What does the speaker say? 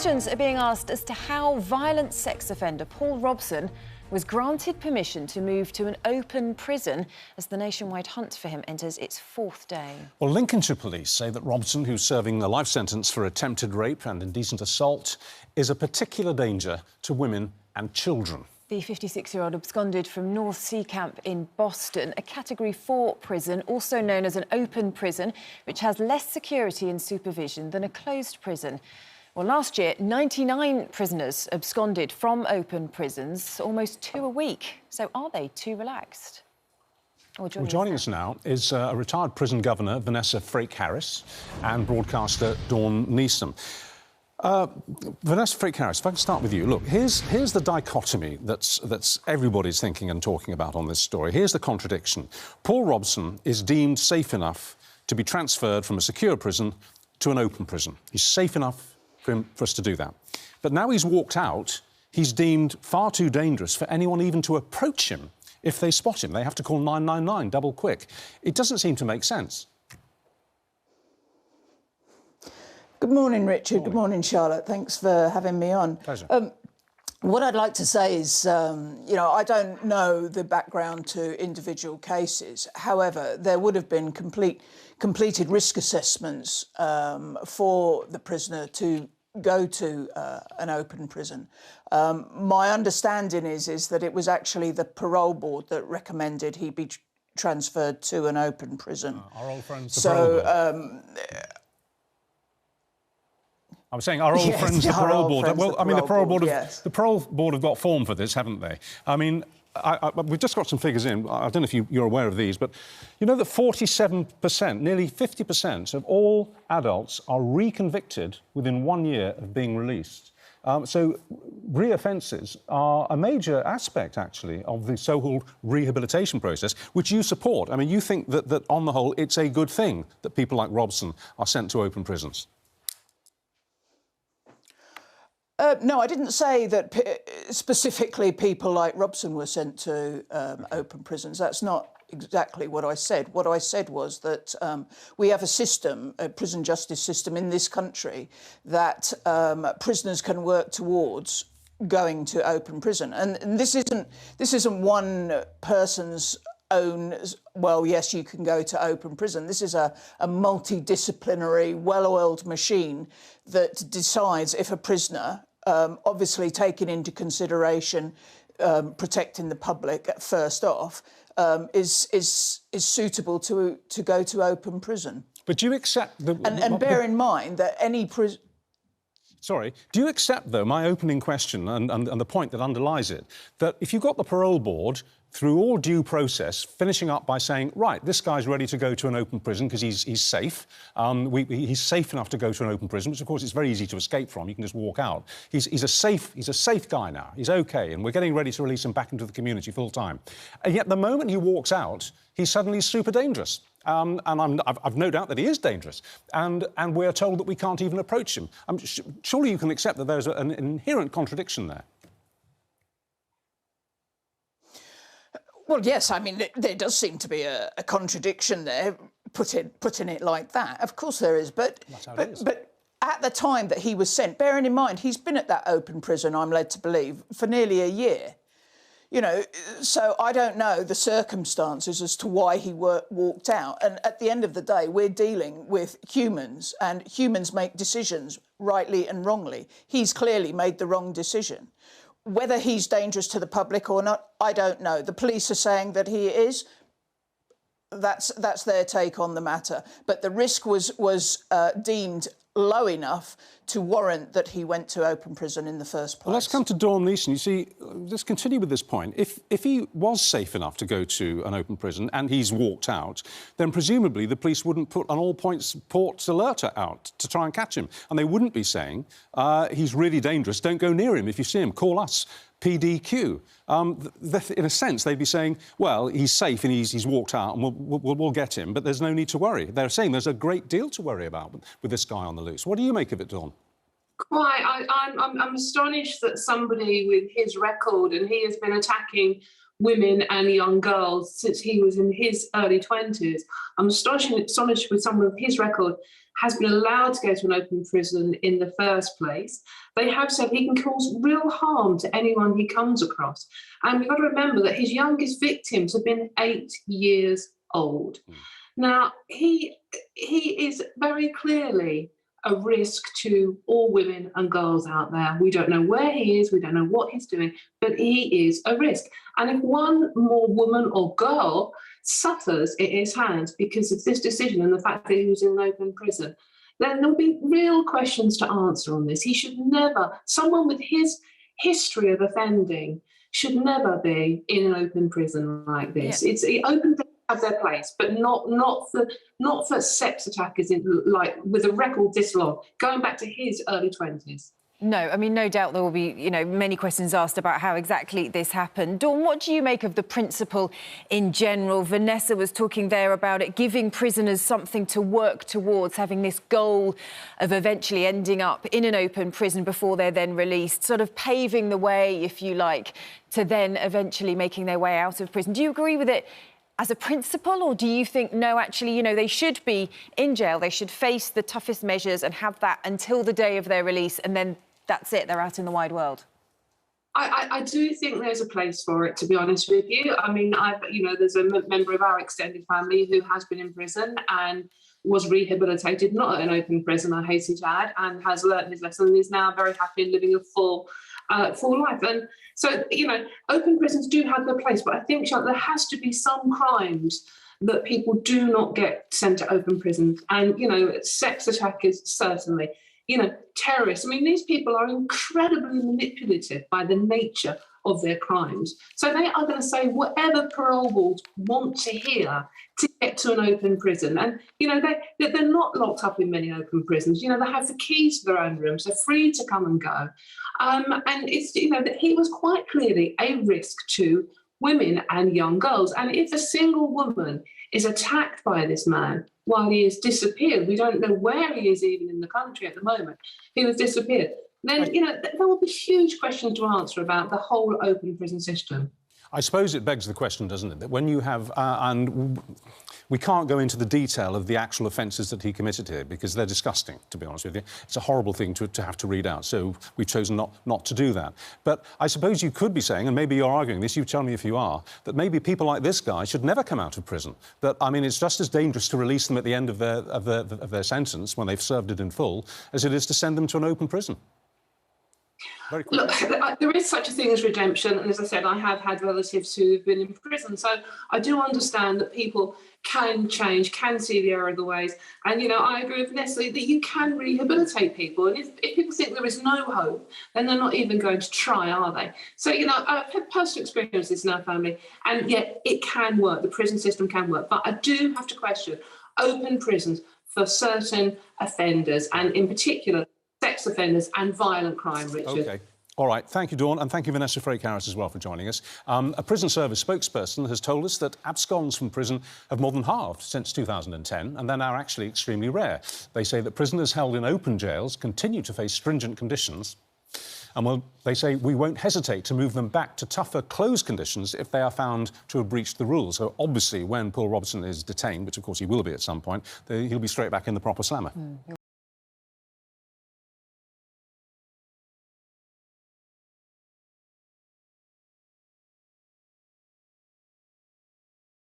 Questions are being asked as to how violent sex offender Paul Robson was granted permission to move to an open prison as the nationwide hunt for him enters its fourth day. Well, Lincolnshire police say that Robson, who's serving a life sentence for attempted rape and indecent assault, is a particular danger to women and children. The 56-year-old absconded from North Sea Camp in Boston, a Category 4 prison, also known as an open prison, which has less security and supervision than a closed prison. Well, last year, 99 prisoners absconded from open prisons, almost 2 a week. So are they too relaxed? Joining us now is a retired prison governor, Vanessa Frake-Harris, and broadcaster Dawn Neeson. Vanessa Frake-Harris, if I can start with you. Look, here's the dichotomy that's everybody's thinking and talking about on this story. Here's the contradiction. Paul Robson is deemed safe enough to be transferred from a secure prison to an open prison. He's safe enough for us to do that. But now he's walked out, he's deemed far too dangerous for anyone even to approach him. If they spot him, they have to call 999 double quick. It doesn't seem to make sense. Good morning, Richard. Good morning, Charlotte. Thanks for having me on. Pleasure. What I'd like to say is, you know, I don't know the background to individual cases. However, there would have been completed risk assessments for the prisoner to go to an open prison. My understanding is that it was actually the parole board that recommended he be transferred to an open prison. Our old friends, the parole board. I was saying our old friends, the parole board. Well, I mean, the parole board have got form for this, haven't they? I mean, we've just got some figures in. I don't know if you're aware of these, but you know that 47%, nearly 50% of all adults are reconvicted within 1 year of being released. So reoffences are a major aspect, actually, of the so-called rehabilitation process, which you support. I mean, you think that on the whole, it's a good thing that people like Robson are sent to open prisons. No, I didn't say that specifically people like Robson were sent to open prisons. That's not exactly what I said. What I said was that we have a system, a prison justice system in this country that prisoners can work towards going to open prison. And this isn't one person's own, well, yes, you can go to open prison. This is a multidisciplinary, well-oiled machine that decides if a prisoner, obviously taking into consideration protecting the public first off, is suitable to go to open prison. But do you accept the... And bear in mind that any prison... Sorry. Do you accept, though, my opening question and the point that underlies it, that if you've got the parole board, through all due process, finishing up by saying, right, this guy's ready to go to an open prison because he's safe. He's safe enough to go to an open prison, which, of course, is very easy to escape from. You can just walk out. He's a safe guy now. He's OK, and we're getting ready to release him back into the community full time. And yet the moment he walks out, he's suddenly super dangerous. And I've no doubt that he is dangerous. And we're told that we can't even approach him. Surely you can accept that there's an inherent contradiction there. Well, yes, I mean, there does seem to be a contradiction there, putting it like that. Of course there is, but at the time that he was sent, bearing in mind, he's been at that open prison, I'm led to believe, for nearly a year. You know, so I don't know the circumstances as to why he walked out. And at the end of the day, we're dealing with humans, and humans make decisions rightly and wrongly. He's clearly made the wrong decision. Whether he's dangerous to the public or not, I don't know. The police are saying that he is. That's their take on the matter. But the risk was deemed low enough to warrant that he went to open prison in the first place. Well, let's come to Dawn Neeson. You see, let's continue with this point. If he was safe enough to go to an open prison and he's walked out, then presumably the police wouldn't put an all-points ports alert out to try and catch him. And they wouldn't be saying, he's really dangerous, don't go near him. If you see him, call us. PDQ. In a sense, they'd be saying, well, he's safe and he's walked out and we'll get him, but there's no need to worry. They're saying there's a great deal to worry about with this guy on the loose. What do you make of it, Dawn? Quite. I'm astonished that somebody with his record, and he has been attacking women and young girls since he was in his early 20s. I'm astonished with some of his record has been allowed to go to an open prison in the first place. They have said he can cause real harm to anyone he comes across. And we've got to remember that his youngest victims have been 8 years old. Now, he is very clearly a risk to all women and girls out there. We don't know where he is, we don't know what he's doing, but he is a risk. And if one more woman or girl suffers at his hands because of this decision and the fact that he was in an open prison, then there'll be real questions to answer on this. He should never, someone with his history of offending should never be in an open prison like this. Yeah. It's open prisons have their place, but not for sex attackers like with a record this long, going back to his early 20s. No, I mean, no doubt there will be, many questions asked about how exactly this happened. Dawn, what do you make of the principle in general? Vanessa was talking there about it giving prisoners something to work towards, having this goal of eventually ending up in an open prison before they're then released, sort of paving the way, if you like, to then eventually making their way out of prison. Do you agree with it as a principle, or do you think, no, actually, they should be in jail, they should face the toughest measures and have that until the day of their release, and then that's it, they're out in the wide world? I do think there's a place for it, to be honest with you. I mean, there's a member of our extended family who has been in prison and was rehabilitated, not at an open prison, I hasten to add, and has learnt his lesson and is now very happy and living a full life. And so, open prisons do have their place, but I think, Charlotte, there has to be some crimes that people do not get sent to open prisons. And, sex attackers, certainly. Terrorists. I mean, these people are incredibly manipulative by the nature of their crimes. So they are going to say whatever parole boards want to hear to get to an open prison. And, they're not locked up in many open prisons. They have the keys to their own rooms. They're free to come and go. And it's, that he was quite clearly a risk to women and young girls. And if a single woman is attacked by this man while he has disappeared, we don't know where he is even in the country at the moment, he was disappeared, then, there will be huge questions to answer about the whole open prison system. I suppose it begs the question, doesn't it, that when you have, and we can't go into the detail of the actual offences that he committed here because they're disgusting, to be honest with you. It's a horrible thing to have to read out, so we've chosen not to do that. But I suppose you could be saying, and maybe you're arguing this, you tell me if you are, that maybe people like this guy should never come out of prison. That, I mean, it's just as dangerous to release them at the end of their sentence, when they've served it in full, as it is to send them to an open prison. Look, there is such a thing as redemption, and as I said, I have had relatives who have been in prison, so I do understand that people can change, can see the error of the ways, and I agree with Nestle that you can rehabilitate people, and if people think there is no hope, then they're not even going to try, are they? So I've had personal experiences in our family, and yet it can work. The prison system can work, but I do have to question open prisons for certain offenders, and in particular sex offenders and violent crime, Richard. OK. All right. Thank you, Dawn, and thank you, Vanessa Frake-Harris, as well, for joining us. A prison service spokesperson has told us that absconds from prison have more than halved since 2010, and they're now actually extremely rare. They say that prisoners held in open jails continue to face stringent conditions, and well, they say we won't hesitate to move them back to tougher closed conditions if they are found to have breached the rules. So obviously, when Paul Robertson is detained, which of course he will be at some point, he'll be straight back in the proper slammer.